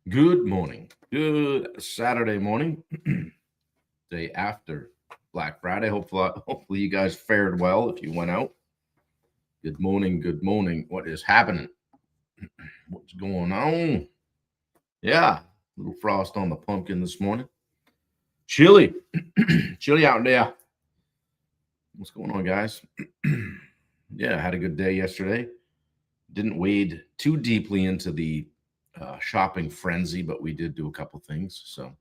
Good morning. Good Saturday morning, day after Black Friday. Hopefully you guys fared well if you went out. Good morning. Good morning. What is happening? What's going on? Yeah, little frost on the pumpkin this morning. Chilly, chilly out there. What's going on, guys? Yeah, had a good day yesterday. Didn't wade too deeply into the shopping frenzy, but we did do a couple things. So,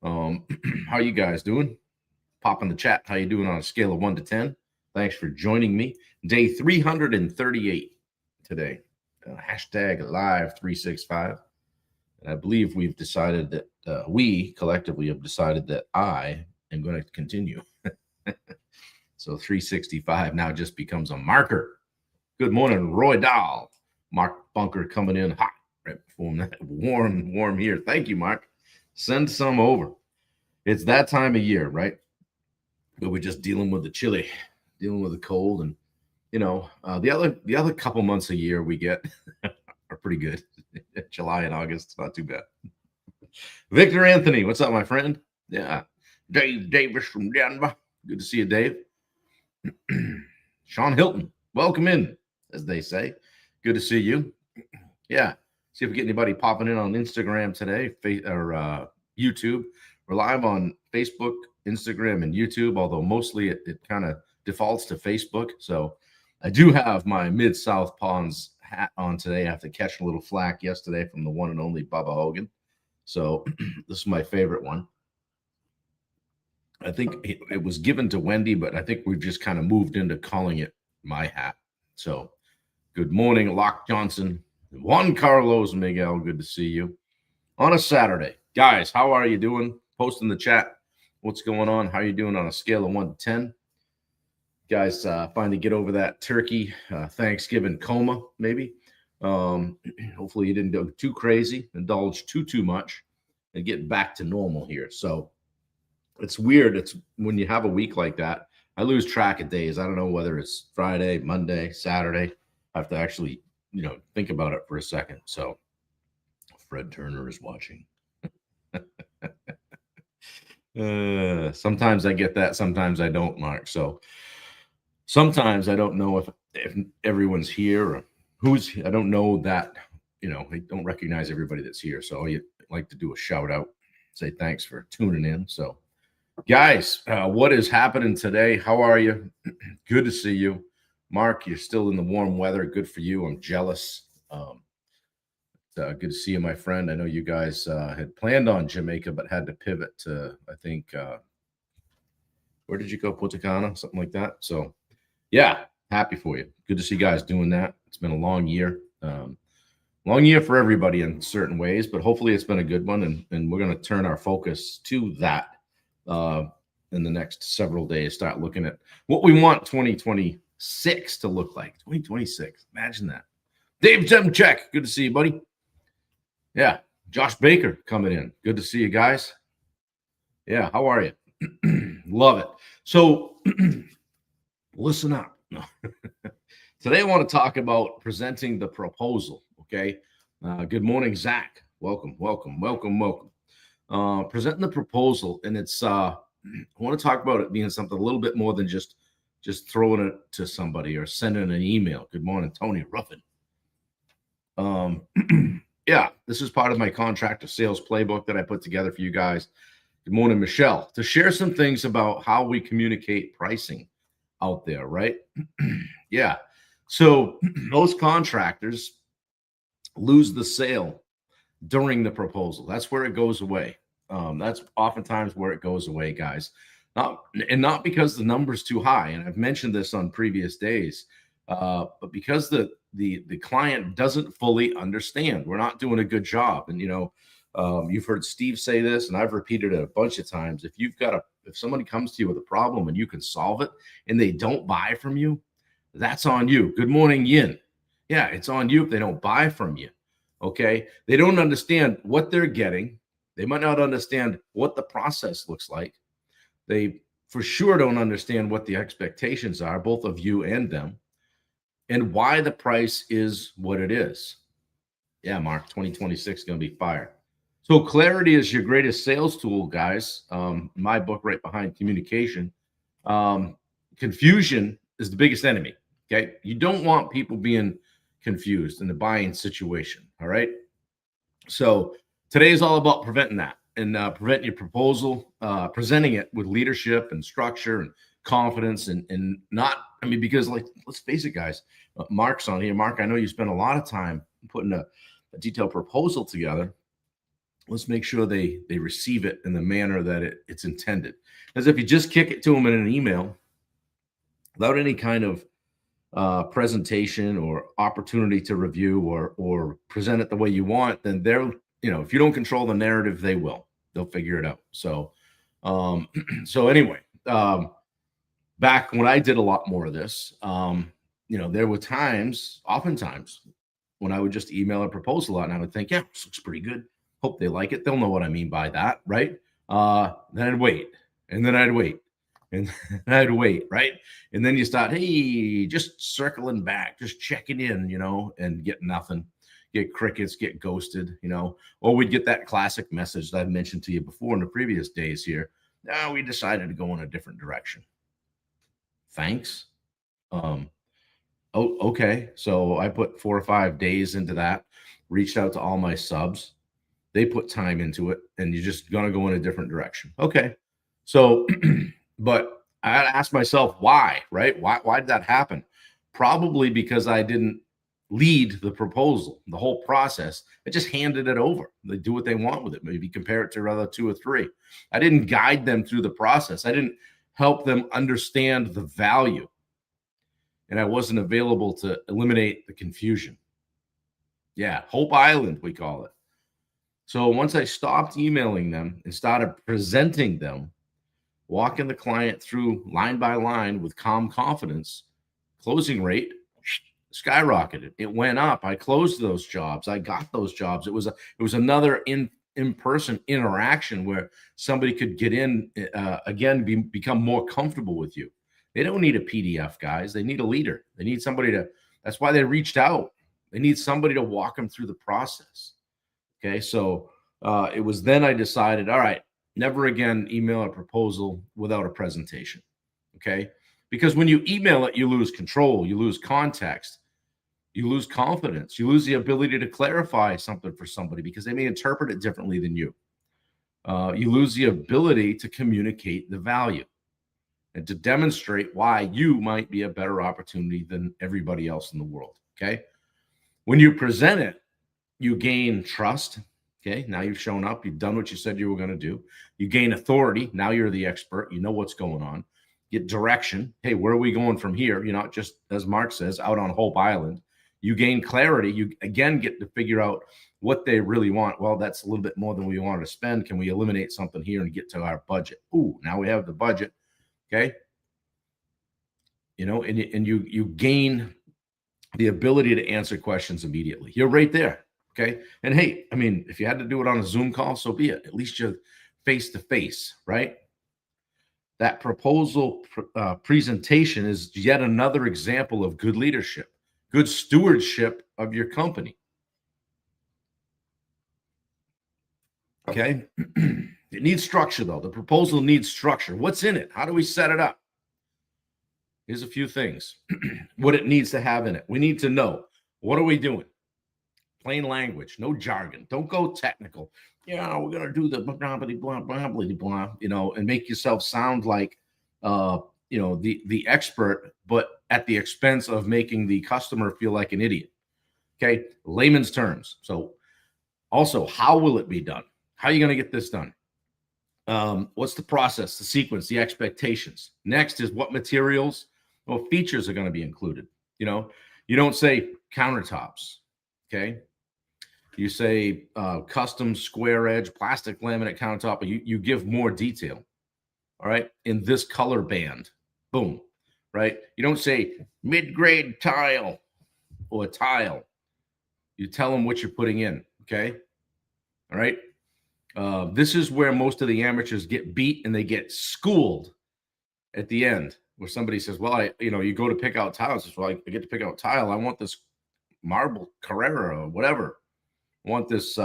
how you guys doing? Pop in the chat. How you doing on a scale of 1 to 10? Thanks for joining me. Day 338 today. Hashtag live 365. And I believe we've decided that we collectively have decided that I am going to continue. So 365 now just becomes a marker. Good morning, Roy Dahl. Mark Bunker coming in hot right before that. Warm here. Thank you, Mark. Send some over. It's that time of year, right? But we're just dealing with the chilly, dealing with the cold, and the other couple months a year we get are pretty good. July and August, not too bad. Victor Anthony, what's up, my friend? Yeah, Dave Davis from Denver. Good to see you, Dave. Sean Hilton, welcome in, as they say. Good to see you. Yeah, see if we get anybody popping in on Instagram today or YouTube. We're live on Facebook, Instagram, and YouTube, although mostly it kind of defaults to Facebook. So I do have my Mid-South Ponds hat on today after catching a little flack yesterday from the one and only Bubba Hogan. So this is my favorite one. I think it was given to Wendy, but I think we've just kind of moved into calling it my hat. So good morning, Locke Johnson. Juan Carlos Miguel, good to see you on a Saturday. Guys, how are you doing? Post in the chat what's going on. How are you doing on a scale of 1 to 10? Guys, finally get over that turkey Thanksgiving coma, maybe. Hopefully you didn't go too crazy, indulge too much, and get back to normal here. So it's weird. It's when you have a week like that, I lose track of days. I don't know whether it's Friday, Monday, Saturday. I have to actually, think about it for a second. So Fred Turner is watching. Sometimes I get that. Sometimes I don't, Mark. So sometimes I don't know if everyone's here or I don't know that, I don't recognize everybody that's here. So I like to do a shout out, say thanks for tuning in. So guys, what is happening today? How are you? Good to see you. Mark, you're still in the warm weather. Good for you. I'm jealous. Good to see you, my friend. I know you guys had planned on Jamaica, but had to pivot to, I think, where did you go? Punta Cana, something like that. So, yeah, happy for you. Good to see you guys doing that. It's been a long year. Long year for everybody in certain ways, but hopefully it's been a good one, and we're going to turn our focus to that in the next several days. Start looking at what we want 2026 to look like. 2026, imagine that. Dave Zemchek, good to see you, buddy. Yeah, Josh Baker coming in. Good to see you guys. Yeah, how are you? Love it. So listen up. Today I want to talk about presenting the proposal, okay? Good morning, Zach. Welcome. Presenting the proposal, and it's I want to talk about it being something a little bit more than just throwing it to somebody or sending an email. Good morning, Tony Ruffin. Yeah, this is part of my contractor sales playbook that I put together for you guys. Good morning, Michelle. To share some things about how we communicate pricing out there, right? Yeah. So most contractors lose the sale during the proposal. That's where it goes away. That's oftentimes where it goes away, guys. Not because the number's too high, and I've mentioned this on previous days, but because the client doesn't fully understand. We're not doing a good job. And, you've heard Steve say this, and I've repeated it a bunch of times. If somebody comes to you with a problem and you can solve it and they don't buy from you, that's on you. Good morning, Yin. Yeah, it's on you if they don't buy from you. Okay. They don't understand what they're getting. They might not understand what the process looks like. They for sure don't understand what the expectations are, both of you and them, and why the price is what it is. Yeah, Mark, 2026 is going to be fire. So clarity is your greatest sales tool, guys. My book, Right Behind Communication. Confusion is the biggest enemy. Okay, you don't want people being confused in the buying situation. All right. So today is all about preventing that and preventing your proposal, presenting it with leadership and structure and confidence, and not. I mean, because like let's face it, guys. Mark's on here. Mark, I know you spend a lot of time putting a detailed proposal together. Let's make sure they receive it in the manner that it's intended. As if you just kick it to them in an email without any kind of presentation or opportunity to review or present it the way you want, then they're, if you don't control the narrative, they'll figure it out. So so anyway, back when I did a lot more of this, there were oftentimes when I would just email a proposal out and I would think, yeah, this looks pretty good. Hope they like it. They'll know what I mean by that, right? Then I'd wait, and then I'd wait, and then I'd wait, right? And then you start, hey, just circling back, just checking in, and get nothing, get crickets, get ghosted, or we'd get that classic message that I've mentioned to you before in the previous days here. Now we decided to go in a different direction. Thanks. Oh, okay. So I put 4 or 5 days into that, reached out to all my subs. They put time into it, and you're just going to go in a different direction. Okay. So, but I had to ask myself why, right? Why did that happen? Probably because I didn't lead the proposal, the whole process. I just handed it over. They do what they want with it. Maybe compare it to other 2 or 3. I didn't guide them through the process. I didn't help them understand the value. And I wasn't available to eliminate the confusion. Yeah, Hope Island, we call it. So once I stopped emailing them and started presenting them, walking the client through line by line with calm confidence, closing rate skyrocketed. It went up. I closed those jobs. I got those jobs. It was another in-person interaction where somebody could get in again, become more comfortable with you. They don't need a PDF, guys. They need a leader. They need somebody that's why they reached out. They need somebody to walk them through the process. Okay, so it was then I decided, all right, never again email a proposal without a presentation. Okay, because when you email it, you lose control, you lose context, you lose confidence, you lose the ability to clarify something for somebody because they may interpret it differently than you. You lose the ability to communicate the value and to demonstrate why you might be a better opportunity than everybody else in the world. Okay, when you present it, you gain trust. Okay, now you've shown up, you've done what you said you were going to do. You gain authority. Now you're the expert. You know what's going on. Get direction. Hey, where are we going from here? You're not just, as Mark says, out on Hope Island. You gain clarity. You again get to figure out what they really want. Well, that's a little bit more than we wanted to spend. Can we eliminate something here and get to our budget? Ooh, now we have the budget. Okay. And you gain the ability to answer questions immediately. You're right there. Okay. And hey, I mean, if you had to do it on a Zoom call, so be it. At least you're face to face, right? That proposal presentation is yet another example of good leadership, good stewardship of your company. Okay. It needs structure, though. The proposal needs structure. What's in it? How do we set it up? Here's a few things. What it needs to have in it. We need to know, what are we doing? Plain language, no jargon. Don't go technical. Yeah, we're gonna do the blah blah blah blah, and make yourself sound like the expert, but at the expense of making the customer feel like an idiot. Okay, layman's terms. So, also, how will it be done? How are you gonna get this done? What's the process, the sequence, the expectations? Next is what materials or features are going to be included. You don't say countertops. Okay. You say custom square edge plastic laminate countertop, but you give more detail. All right. In this color band. Boom. Right. You don't say mid-grade tile or tile. You tell them what you're putting in. Okay. All right. This is where most of the amateurs get beat and they get schooled at the end, where somebody says, well, you go to pick out tiles. Well, I get to pick out tile. I want this marble Carrera or whatever. I want this,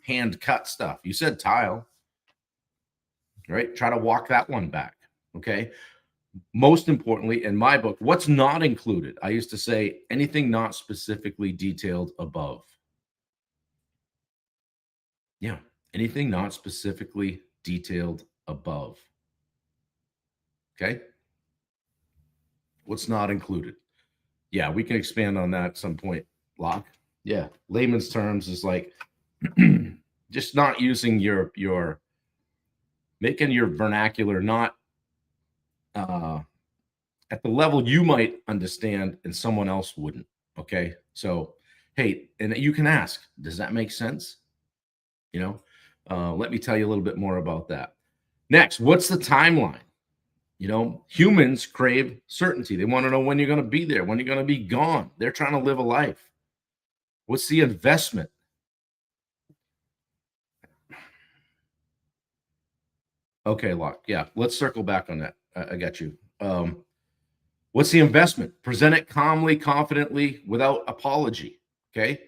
hand cut stuff. You said tile, right? Try to walk that one back. Okay. Most importantly, in my book, what's not included? I used to say anything not specifically detailed above. Yeah. Anything not specifically detailed above. Okay. What's not included? Yeah, we can expand on that at some point, Locke. Yeah. Layman's terms is like just not using your making your vernacular not at the level you might understand and someone else wouldn't. Okay. So, hey, and you can ask, does that make sense? You know, let me tell you a little bit more about that. Next, what's the timeline? You know, humans crave certainty. They want to know when you're going to be there, when you're going to be gone. They're trying to live a life. What's the investment? Okay, Locke. Yeah, let's circle back on that. I got you. What's the investment? Present it calmly, confidently, without apology. Okay.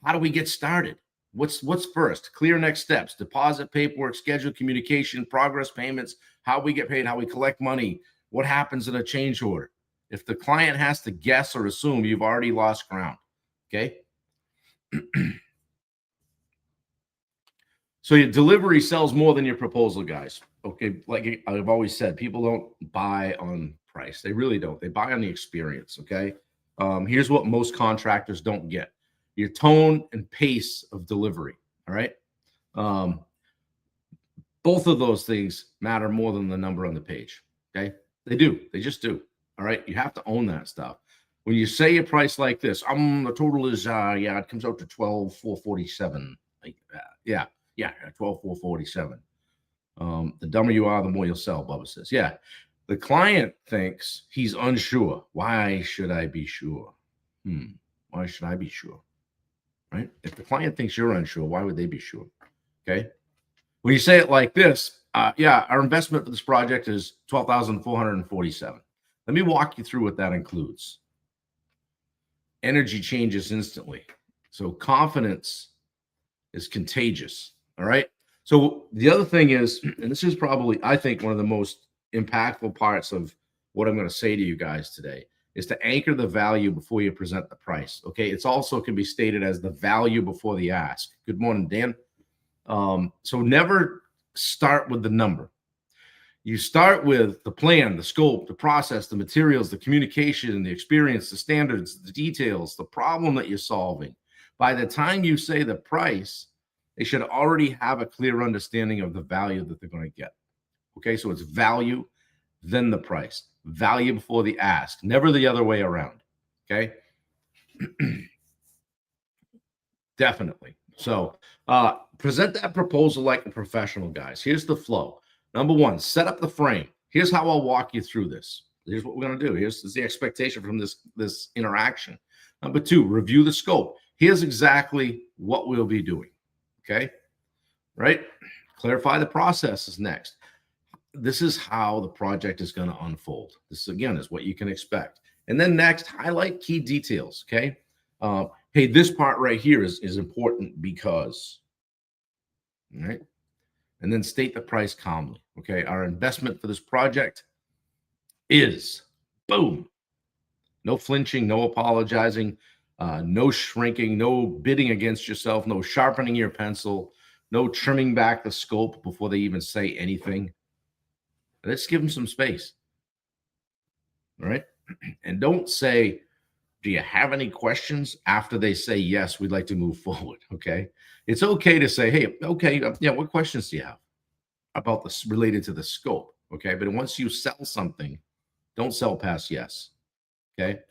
How do we get started? What's first? Clear next steps, deposit paperwork, schedule communication, progress payments, how we get paid, how we collect money, what happens in a change order. If the client has to guess or assume, you've already lost ground. Okay. So your delivery sells more than your proposal, guys. Okay. Like I've always said, people don't buy on price. They really don't. They buy on the experience. Okay. Here's what most contractors don't get: your tone and pace of delivery. All right. Both of those things matter more than the number on the page. Okay. They do. They just do. All right. You have to own that stuff. When you say a price like this, the total is, yeah, it comes out to 12,447. Like that. Yeah. 12,447. The dumber you are, the more you'll sell, Bubba says. Yeah. The client thinks he's unsure. Why should I be sure? Why should I be sure? Right? If the client thinks you're unsure, why would they be sure? Okay. When you say it like this, yeah, our investment for this project is 12,447. Let me walk you through what that includes. Energy changes instantly. So confidence is contagious. All right. So the other thing is, and this is probably, I think, one of the most impactful parts of what I'm going to say to you guys today, is to anchor the value before you present the price. Okay. It's also can be stated as the value before the ask. Good morning, Dan. So never start with the number. You start with the plan, the scope, the process, the materials, the communication, the experience, the standards, the details, the problem that you're solving. By the time you say the price, they should already have a clear understanding of the value that they're going to get. Okay, so it's value, then the price. Value before the ask, never the other way around. Okay. Definitely. So present that proposal like a professional, guys. Here's the flow. Number one, set up the frame. Here's how I'll walk you through this. Here's what we're going to do. Here's the expectation from this interaction. Number two, review the scope. Here's exactly what we'll be doing. Okay. Right. Clarify the process is next. This is how the project is going to unfold. This, again, is what you can expect. And then next, highlight key details. Okay. Hey, this part right here is important because, all right. And then state the price calmly. Okay. Our investment for this project is, boom, no flinching, no apologizing, no shrinking, no bidding against yourself, no sharpening your pencil, no trimming back the scope before they even say anything. Let's give them some space. All right. And don't say, do you have any questions after they say, yes, we'd like to move forward. Okay. It's okay to say, hey, okay, yeah, what questions do you have about this related to the scope? Okay. But once you sell something, don't sell past yes. Okay.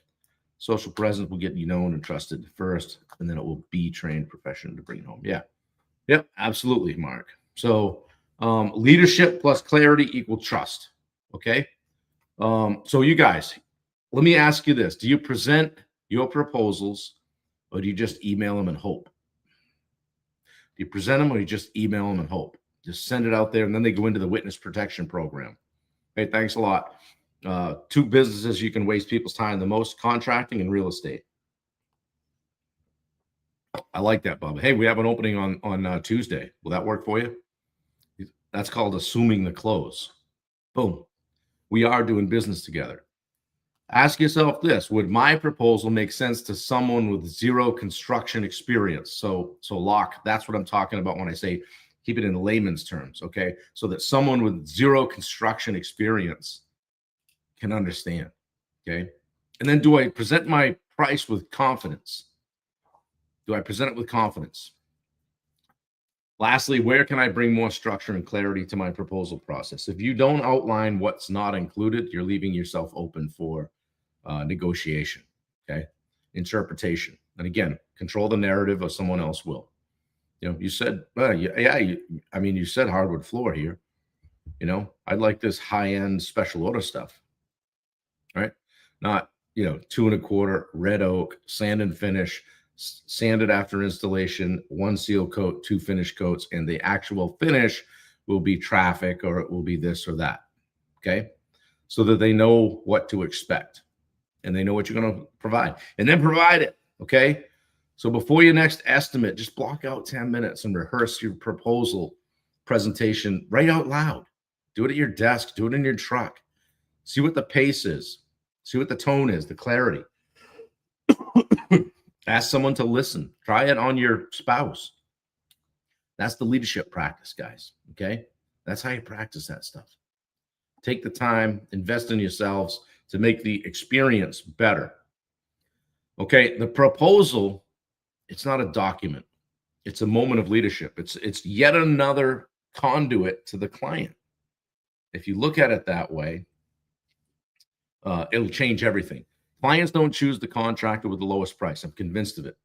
Social presence will get you known and trusted first, and then it will be trained profession to bring it home. Yeah. Yep. Absolutely, Mark. So leadership plus clarity equal trust. Okay. So you guys, let me ask you this. Do you present your proposals or do you just email them and hope? Do you present them or you just email them and hope? Just send it out there and then they go into the witness protection program. Hey, thanks a lot. Two businesses you can waste people's time the most: contracting and real estate. I like that, Bubba. Hey, we have an opening on Tuesday. Will that work for you? That's called assuming the close. Boom. We are doing business together. Ask yourself this: would my proposal make sense to someone with zero construction experience? So Locke, that's what I'm talking about when I say keep it in layman's terms, okay? So that someone with zero construction experience can understand, okay? And then do I present my price with confidence? Do I present it with confidence? Lastly, where can I bring more structure and clarity to my proposal process? If you don't outline what's not included, you're leaving yourself open for negotiation, okay? Interpretation. And again, control the narrative or someone else will. You know, you said, you said hardwood floor here. You know, I'd like this high-end special order stuff, right? Not, 2 1/4 red oak, sand and finish, sanded after installation, 1 seal coat, 2 finish coats, and the actual finish will be traffic or it will be this or that, okay? So that they know what to expect and they know what you're going to provide, and then provide it, okay? So before your next estimate, just block out 10 minutes and rehearse your proposal presentation right out loud. Do it at your desk, do it in your truck. See what the pace is, see what the tone is, the clarity. Ask someone to listen. Try it on your spouse. That's the leadership practice, guys, okay? That's how you practice that stuff. Take the time, invest in yourselves to make the experience better. Okay, the proposal, it's not a document. It's a moment of leadership. It's yet another conduit to the client. If you look at it that way, it'll change everything. Clients don't choose the contractor with the lowest price. I'm convinced of it.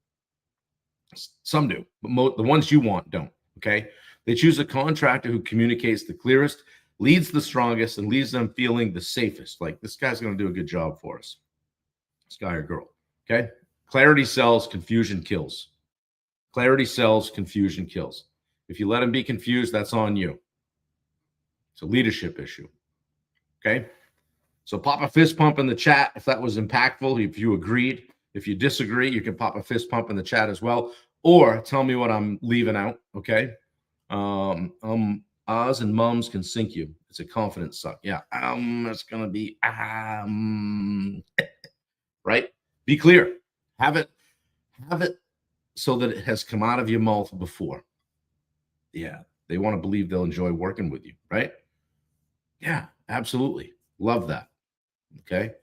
Some do, but the ones you want don't, okay? They choose a contractor who communicates the clearest, leads the strongest, and leaves them feeling the safest. Like, this guy's going to do a good job for us. This guy or girl, okay? Clarity sells, confusion kills. Clarity sells, confusion kills. If you let them be confused, that's on you. It's a leadership issue, okay? So pop a fist pump in the chat if that was impactful, if you agreed. If you disagree, you can pop a fist pump in the chat as well, or tell me what I'm leaving out, okay? Ahs and mums can sink you. It's a confidence suck. Yeah, it's going to be, right? Be clear. Have it so that it has come out of your mouth before. Yeah, they want to believe they'll enjoy working with you, right? Yeah, absolutely. Love that. Okay.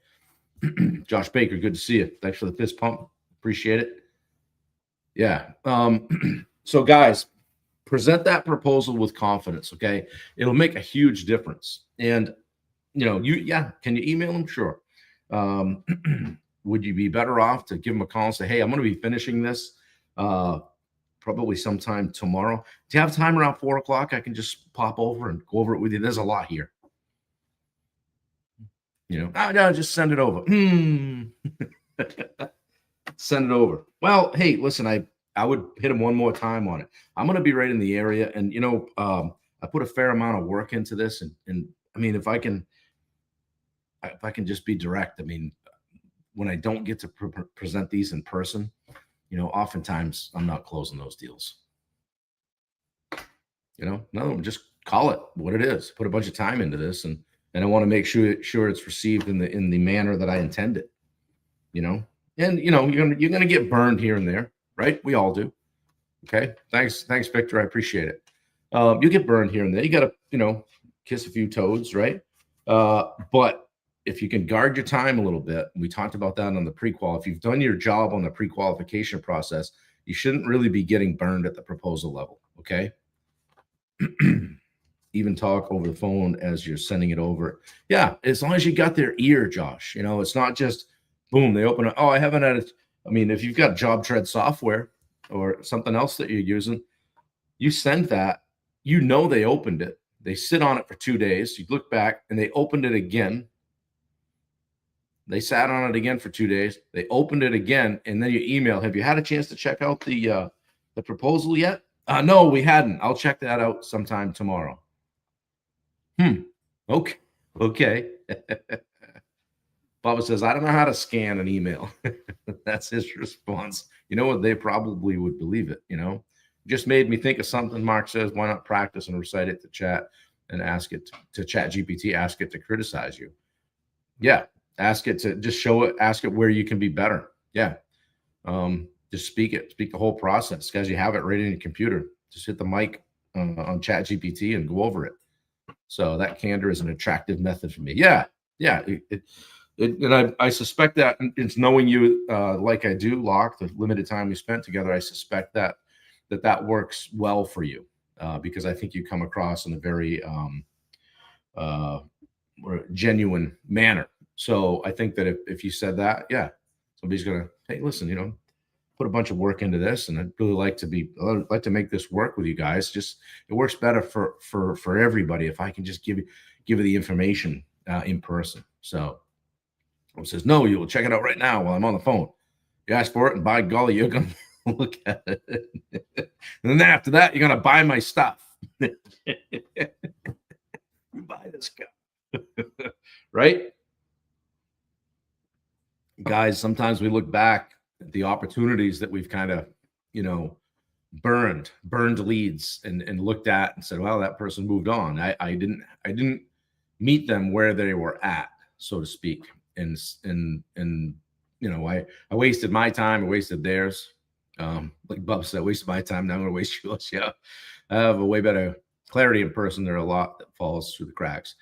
Josh Baker, good to see you. Thanks for the fist pump. Appreciate it. Yeah. So guys, present that proposal with confidence. Okay. It'll make a huge difference. And can you email them? Sure. Would you be better off to give them a call and say, hey, I'm going to be finishing this probably sometime tomorrow. Do you have time around 4 o'clock? I can just pop over and go over it with you. There's a lot here. No, just send it over. Send it over. Well, hey, listen, I would hit him one more time on it. I'm going to be right in the area. And, I put a fair amount of work into this. And I mean, if I can just be direct, I mean, when I don't get to present these in person, oftentimes I'm not closing those deals. No, just call it what it is. Put a bunch of time into this, and I want to make sure it's received in the manner that I intended. And you're gonna get burned here and there, right? We all do. Okay. Thanks, Victor. I appreciate it. You get burned here and there. You gotta, kiss a few toads, right? But if you can guard your time a little bit, we talked about that on the pre-qual. If you've done your job on the pre-qualification process, you shouldn't really be getting burned at the proposal level. Okay. Even talk over the phone as you're sending it over. Yeah, as long as you got their ear, Josh. It's not just boom, they open it. Oh, I haven't had it. I mean, if you've got JobTread software or something else that you're using, you send that, they opened it. They sit on it for 2 days. You look back and they opened it again. They sat on it again for 2 days. They opened it again, and then you email, have you had a chance to check out the proposal yet? No, we hadn't. I'll check that out sometime tomorrow. Okay. Bubba says, I don't know how to scan an email. That's his response. You know what? They probably would believe it, you know? Just made me think of something. Mark says, why not practice and recite it to chat and ask it to chat GPT, ask it to criticize you. Yeah. Ask it to just show it, ask it where you can be better. Yeah. Just speak the whole process. Guys, you have it right in your computer. Just hit the mic on chat GPT and go over it. So that candor is an attractive method for me. Yeah. Yeah. And I suspect that it's knowing you like I do, Locke, the limited time we spent together, I suspect that works well for you because I think you come across in a very genuine manner. So I think that if you said that, yeah, somebody's going to, hey, listen, you know, put a bunch of work into this, and I'd really like to make this work with you guys. Just it works better for everybody if I can just give you the information in person. So it says, no, you will check it out right now while I'm on the phone. You ask for it, and by golly, you're going to look at it. And then after that, you're going to buy my stuff. You buy this stuff. Right? Guys, sometimes we look back at the opportunities that we've kind of, you know, burned leads and looked at and said, well, that person moved on. I didn't meet them where they were at, so to speak. And you know, I wasted my time, I wasted theirs. Like Bub said, I wasted my time, now I'm gonna waste yours. Yeah. I have a way better clarity in person. There are a lot that falls through the cracks.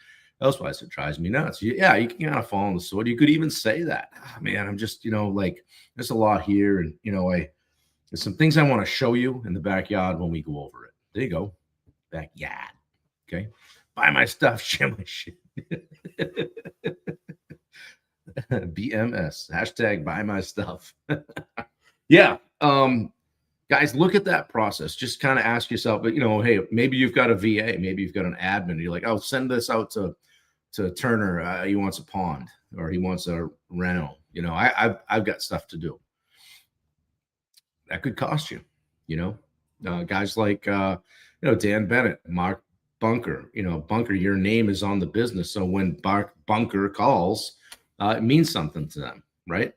Elsewise, it drives me nuts. Yeah, you can kind of fall on the sword. You could even say that. Oh, man, I'm just, you know, like there's a lot here. And, you know, there's some things I want to show you in the backyard when we go over it. There you go. Backyard. Okay. Buy my stuff, share my shit. BMS. Hashtag buy my stuff. Yeah. Guys, look at that process. Just kind of ask yourself, but you know, hey, maybe you've got a VA, maybe you've got an admin. You're like, I'll send this out to Turner. He wants a pond or he wants a reno. You know, I've got stuff to do. That could cost you, you know, guys like, you know, Dan Bennett, Mark Bunker, you know, Bunker, your name is on the business. So when Bunker calls, it means something to them. Right.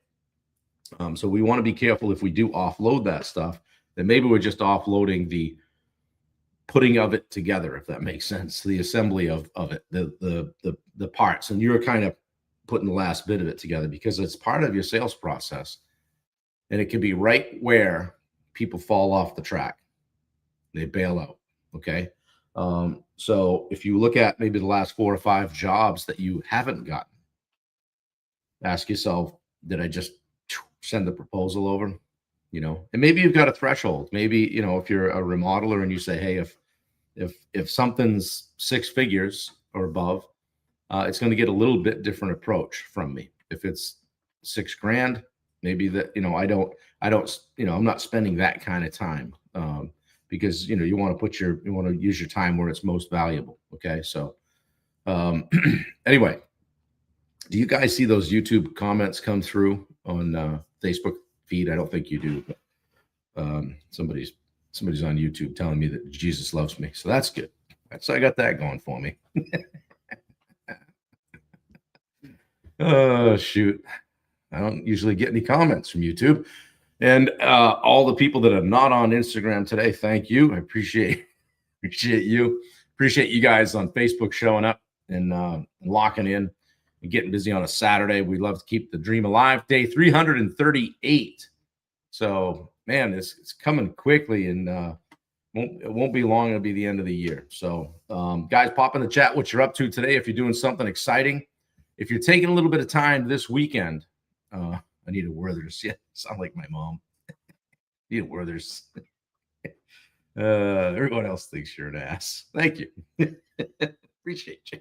So we want to be careful if we do offload that stuff, then maybe we're just offloading the putting of it together, if that makes sense, the assembly of it, the parts, and you're kind of putting the last bit of it together because it's part of your sales process, and it can be right where people fall off the track, they bail out. Okay, so if you look at maybe the last 4 or 5 jobs that you haven't gotten, ask yourself, did I just send the proposal over? You know, and maybe you've got a threshold. Maybe, you know, if you're a remodeler and you say, hey, if something's 6 figures or above, it's going to get a little bit different approach from me. If it's $6,000, maybe that, you know, I don't, you know, I'm not spending that kind of time because, you know, you want to use your time where it's most valuable. Okay. So anyway, do you guys see those YouTube comments come through on Facebook feed? I don't think you do. But, somebody's on YouTube telling me that Jesus loves me, so that's good. So I got that going for me. Oh shoot, I don't usually get any comments from YouTube, and all the people that are not on Instagram today, thank you. I appreciate you. Appreciate you guys on Facebook showing up and locking in. Getting busy on a Saturday. We love to keep the dream alive. Day 338. So, man, it's coming quickly, and it won't be long. It'll be the end of the year. So, guys, pop in the chat what you're up to today. If you're doing something exciting, if you're taking a little bit of time this weekend, Anita Werthers. Yeah, sound like my mom. Anita Werthers. Everyone else thinks you're an ass. Thank you. Appreciate you.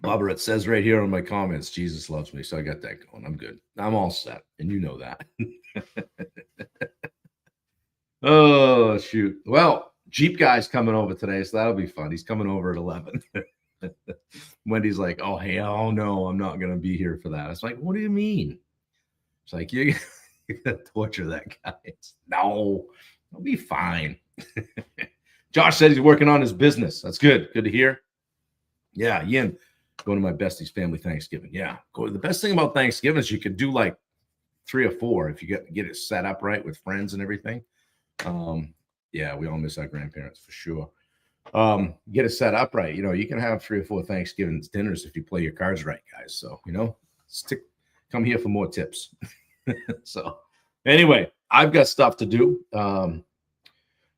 Barbara, it says right here on my comments, Jesus loves me. So I got that going. I'm good. I'm all set. And you know that. Oh, shoot. Well, Jeep guy's coming over today, so that'll be fun. He's coming over at 11. Wendy's like, oh, hell no, I'm not going to be here for that. It's like, what do you mean? It's like, you're going to torture that guy. No, I'll be fine. Josh said he's working on his business. That's good. Good to hear. Yeah, Yin. Going to my bestie's family Thanksgiving. Yeah. The best thing about Thanksgiving is you could do like 3 or 4 if you get it set up right with friends and everything. Yeah, we all miss our grandparents for sure. Get it set up right. You can have 3 or 4 Thanksgiving dinners if you play your cards right, guys. So, come here for more tips. So anyway, I've got stuff to do.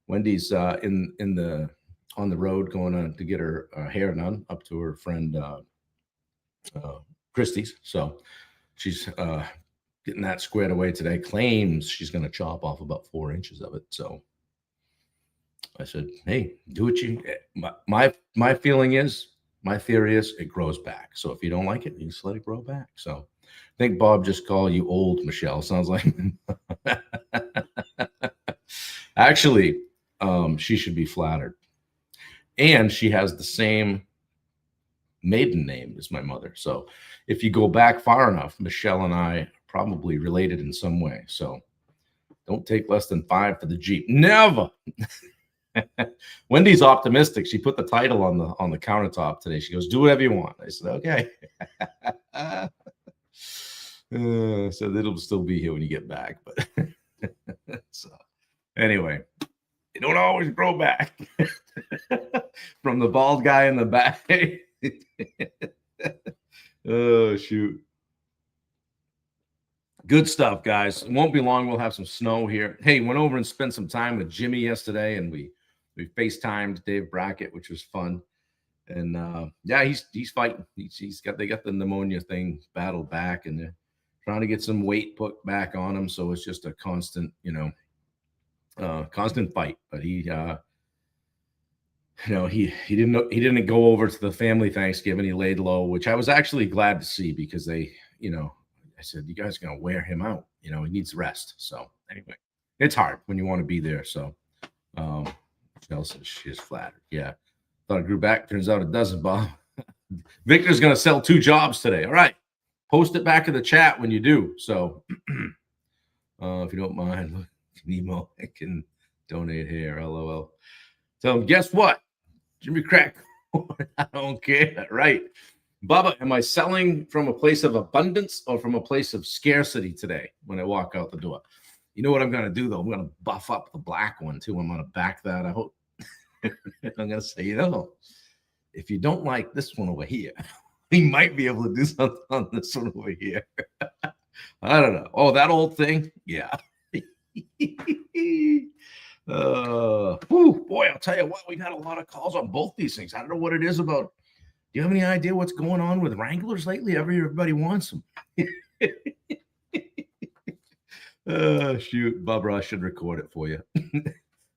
Wendy's on the road going to get her hair done up to her friend Christie's. So she's getting that squared away today. Claims she's going to chop off about 4 inches of it. So I said, hey, do what you. My feeling is, my theory is, it grows back. So if you don't like it, you just let it grow back. So I think Bob just called you old, Michelle. Sounds like. Actually, she should be flattered. And she has the same maiden name as my mother. So if you go back far enough, Michelle and I are probably related in some way. So don't take less than 5 for the Jeep. Never. Wendy's optimistic. She put the title on the countertop today. She goes, do whatever you want. I said, okay. So it'll still be here when you get back. But so anyway, you don't always grow back. From the bald guy in the back. Oh, shoot. Good stuff, guys. It won't be long. We'll have some snow here. Hey, went over and spent some time with Jimmy yesterday, and we FaceTimed Dave Brackett, which was fun. And yeah, he's fighting. They got the pneumonia thing battled back, and they're trying to get some weight put back on him. So it's just a constant, constant fight. But he didn't go over to the family Thanksgiving. He laid low, which I was actually glad to see, because they, I said, you guys are going to wear him out. He needs rest. So anyway, it's hard when you want to be there. So Michelle says she is flattered. Yeah. Thought it grew back. Turns out it doesn't, Bob. Victor's going to sell 2 jobs today. All right. Post it back in the chat when you do. So if you don't mind, Nemo, I can donate here. LOL. So guess what? Jimmy Crack. I don't care. Right. Bubba, am I selling from a place of abundance or from a place of scarcity today when I walk out the door? You know what I'm going to do, though? I'm going to buff up the black one, too. I'm going to back that out. I'm going to say, if you don't like this one over here, we might be able to do something on this one over here. I don't know. Oh, that old thing? Yeah. Boy, I'll tell you what, we've had a lot of calls on both these things. I don't know what it is about. Do you have any idea what's going on with Wranglers lately? Everybody wants them. Shoot, Barbara, I should record it for you.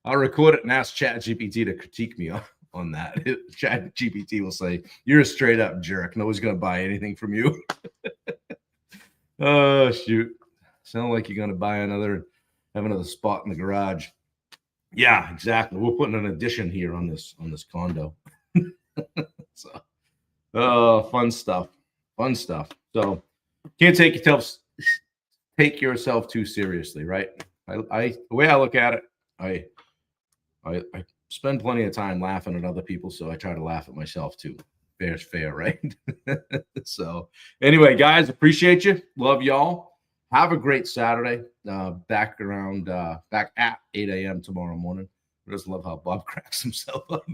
I'll record it and ask ChatGPT to critique me on that. ChatGPT will say, you're a straight up jerk. Nobody's going to buy anything from you. Oh, shoot. Sound like you're going to buy have another spot in the garage. Yeah, exactly. We're putting an addition here on this condo. So, fun stuff. So, can't take yourself too seriously, right? The way I look at it, I spend plenty of time laughing at other people, so I try to laugh at myself too. Fair's fair, right? So, anyway, guys, appreciate you. Love y'all. Have a great Saturday. Back at 8 a.m. tomorrow morning. I just love how Bob cracks himself up.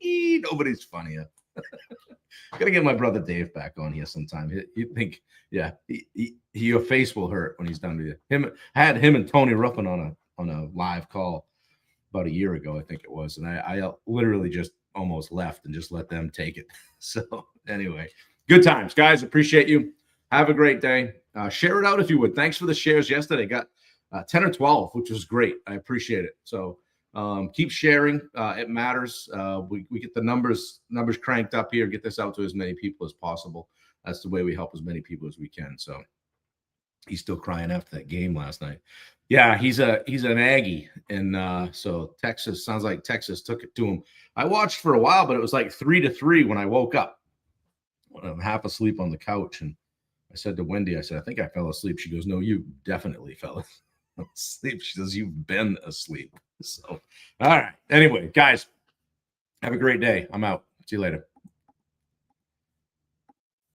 Nobody's funnier. Gotta get my brother Dave back on here sometime. He'd think, yeah, your face will hurt when he's done with you. I had him and Tony Ruffin on a live call about a year ago, I think it was, and I literally just almost left and just let them take it. So anyway, good times, guys. Appreciate you. Have a great day. Share it out if you would. Thanks for the shares yesterday. Got 10 or 12, which was great. I appreciate it. So keep sharing. It matters. We get the numbers cranked up here. Get this out to as many people as possible. That's the way we help as many people as we can. So he's still crying after that game last night. Yeah, he's an Aggie, and so Texas sounds like Texas took it to him. I watched for a while, but it was like 3-3 when I woke up. I'm half asleep on the couch, and I said to Wendy, I think I fell asleep. She goes, no, you definitely fell asleep. She says, you've been asleep. So, all right. Anyway, guys, have a great day. I'm out. See you later.